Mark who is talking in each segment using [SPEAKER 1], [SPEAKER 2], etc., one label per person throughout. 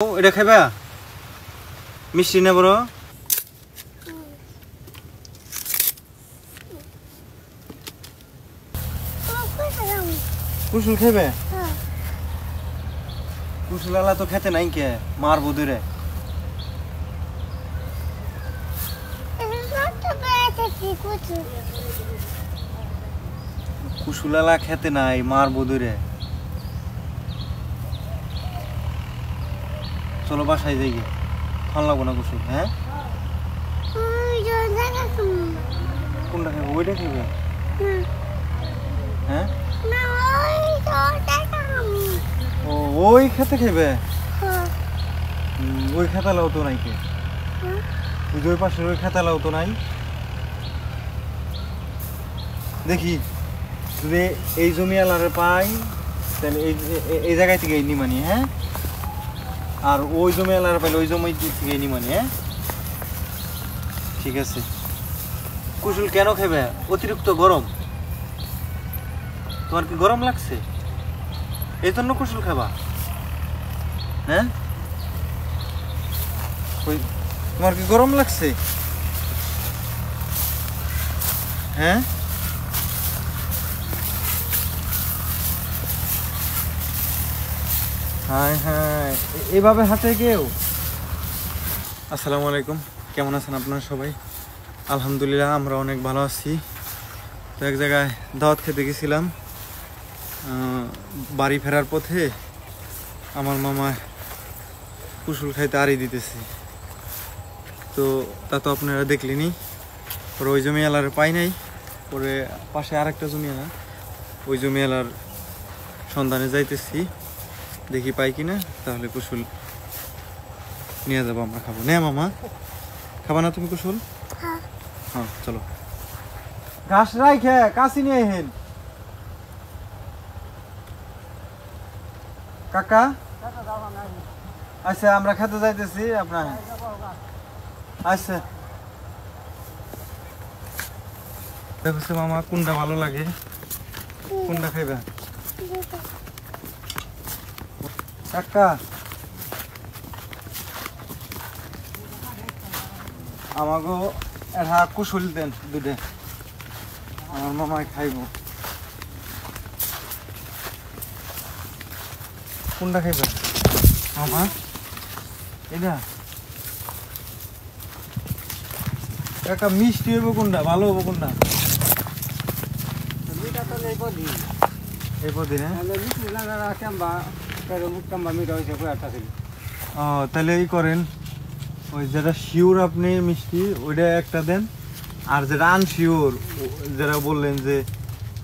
[SPEAKER 1] এটা খাইবা মিষ্টি না বড় কুসুল খাইবে কুসুল আলা তো খেতে নাই কে মারবো দূরে কুসুল আলা খেতে নাই মারবো দূরে চলো বাসায় যাই গে ভাল লাগবো না কুসুল হ্যাঁ কোনটা খাইবে ওইটা খাইবে হ্যাঁ ও ওই খেতে খাইবে ওই খেতালাও তো নাই কে ওই পাশের ওই খেতালাও তো নাই দেখি যদি এই জমি আলারে পাই তাহলে এই জায়গায় থেকে নিমানি হ্যাঁ আর ওই জমি আলারে পাইলে ওই জমি থেকে নিমানি হ্যাঁ ঠিক আছে কুসুল কেন খাবে অতিরিক্ত গরম তোমার কি গরম লাগছে এই জন্য কুসুল খাবা হ্যাঁ তোমার কি গরম লাগছে হ্যাঁ হাই হাই এভাবে হাতে কেউ আসসালামু আলাইকুম কেমন আছেন আপনারা সবাই আলহামদুলিল্লাহ আমরা অনেক ভালো আছি তো এক জায়গায় দাওয়াত খেতে গেছিলাম বাড়ি ফেরার পথে আমার মামা কুসুল খাইতে আড়ি দিতেছে তো তা তো আপনারা দেখলেনি পরে ওই জমি এলার পাই নাই পরে পাশে আরেকটা জমি এলা ওই জমি এলার সন্ধানে যাইতেছি দেখি পাই কিনা তাহলে কুসুল নিয়ে যাবো আমরা খাবো নে মামা খাবা না তুমি কুসুল হ্যাঁ চলো ঘাস রাইখে কাশি নিয়ে হেন কাকা আচ্ছা আমরা খেতে যাইতেছি আপনার আচ্ছা দেখো মামা কোনটা ভালো লাগে কোনটা খাইবে কাকা আমাকে এটা কুসুল দেন দুধে আমার মামাই খাইব কোনটা খাইবে মামা এটা কাকা মিষ্টি হইব কোনটা ভালো হবো কোনটা এই পদিন তাহলে এই করেন ওই যেটা শিওর আপনি মিষ্টি ওইটা একটা দেন আর যেটা আনশিওর যেটা বললেন যে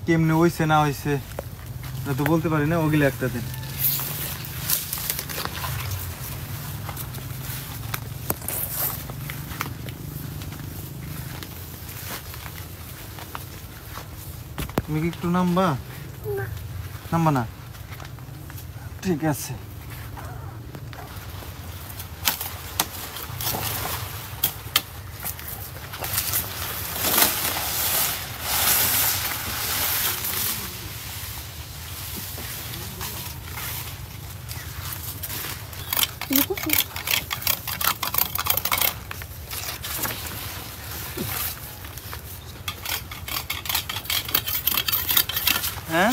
[SPEAKER 1] কেমনে হইছে না হইছে তো বলতে পারি না ওগুলো একটা দেন তুমি কি একটু নামবা নামবা না ঠিক আছে হ্যাঁ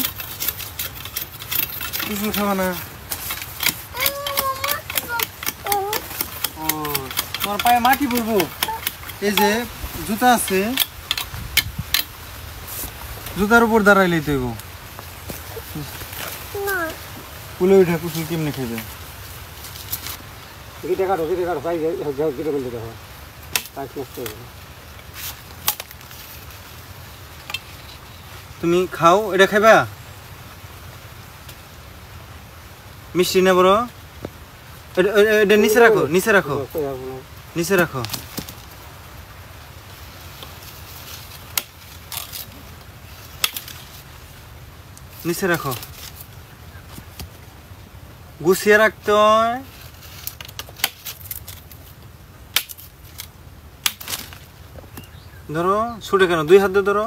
[SPEAKER 1] কুসুল খাবা না ও তোমার পায়ে মাটি পড়বো এই যে জুতা আছে জুতার উপর দাঁড়াইলেই তো কুলে উঠা কুসুল কেমনে খেবে তুমি খাও এটা খাইবা মিষ্টি না বড় এটা নিচে রাখো নিচে রাখো নিচে রাখো নিচে রাখো গুছিয়ে রাখতে হয় ধরো ছুটে কেন দুই হাত দিয়ে ধরো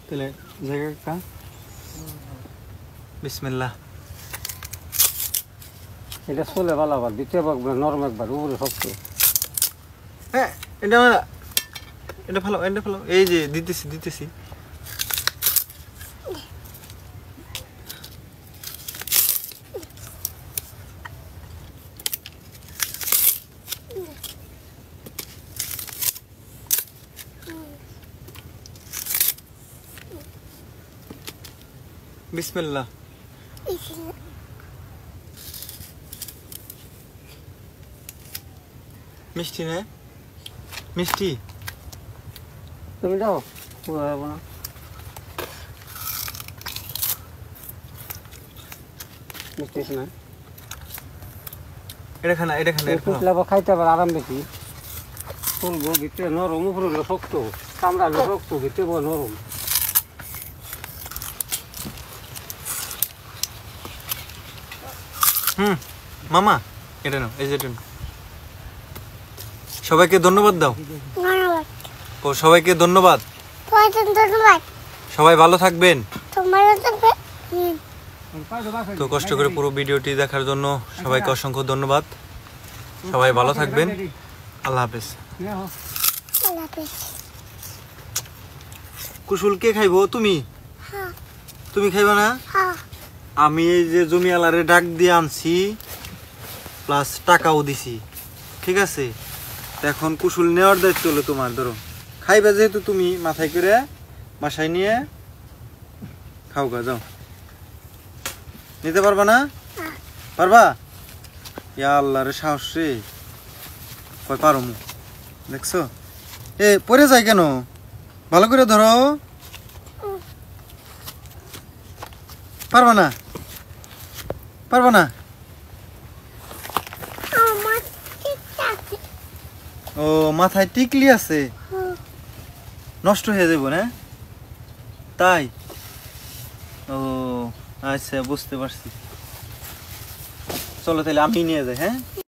[SPEAKER 1] তাহলে জায়গাটা বিসমিল্লাহ।
[SPEAKER 2] এটা চলে ভালো আবার দ্বিতীয় একবার নরম একবার উপরে শক্ত।
[SPEAKER 1] হ্যাঁ এটা ভালো এই যে দিতেছি বিসমিল্লাহ। মিষ্টি না মিষ্টি
[SPEAKER 2] তুমি যাও পুরো হবে না। মিষ্টি আছে না
[SPEAKER 1] এটা খানা
[SPEAKER 2] ফুটলে আবার খাইতে আবার আরাম বেশি। ফুলবো ভিতরে নরম উপরে হলো শক্ত, চামড়া হলো শক্ত ভিতরে বড় নরম।
[SPEAKER 1] মামা এটা নাও, এই যে এটা নাও। সবাইকে ধন্যবাদ দাও।
[SPEAKER 3] ধন্যবাদ।
[SPEAKER 1] ও সবাইকে ধন্যবাদ।
[SPEAKER 3] ধন্যবাদ।
[SPEAKER 1] সবাই ভালো থাকবেন।
[SPEAKER 3] তোমারও থাকবে।
[SPEAKER 1] তো কষ্ট করে পুরো ভিডিওটি দেখার জন্য সবাইকে অসংখ্য ধন্যবাদ। সবাই ভালো থাকবেন। আল্লাহ হাফেজ।
[SPEAKER 3] আল্লাহ হাফেজ।
[SPEAKER 1] কুশল কে খাইবো? তুমি
[SPEAKER 3] হ্যাঁ
[SPEAKER 1] তুমি খাইবা না?
[SPEAKER 3] হ্যাঁ।
[SPEAKER 1] আমি এই যে জমিওয়ালারে ডাক দিয়ে আনছি, প্লাস টাকাও দিছি, ঠিক আছে? তো এখন কুশল নেওয়ার দায়িত্ব হলো তোমার। ধরো খাইবা যেহেতু তুমি, মাথায় করে বাসায় নিয়ে খাও গা, যাও। নিতে পারবা না? পারবা? ইয়া আল্লাহ রে, সাহস রে, কয় পারো মু, দেখছো? এ পরে যায় কেন? ভালো করে ধরো। পারবা না? পারবা না?
[SPEAKER 3] আমার ঠিক আছে।
[SPEAKER 1] ও মাথায় টিকলি আছে, নষ্ট হয়ে যাবো না? তাই? ও আচ্ছা, বুঝতে পারছি। চলো তাহলে আমি নিয়ে যাই। হ্যাঁ।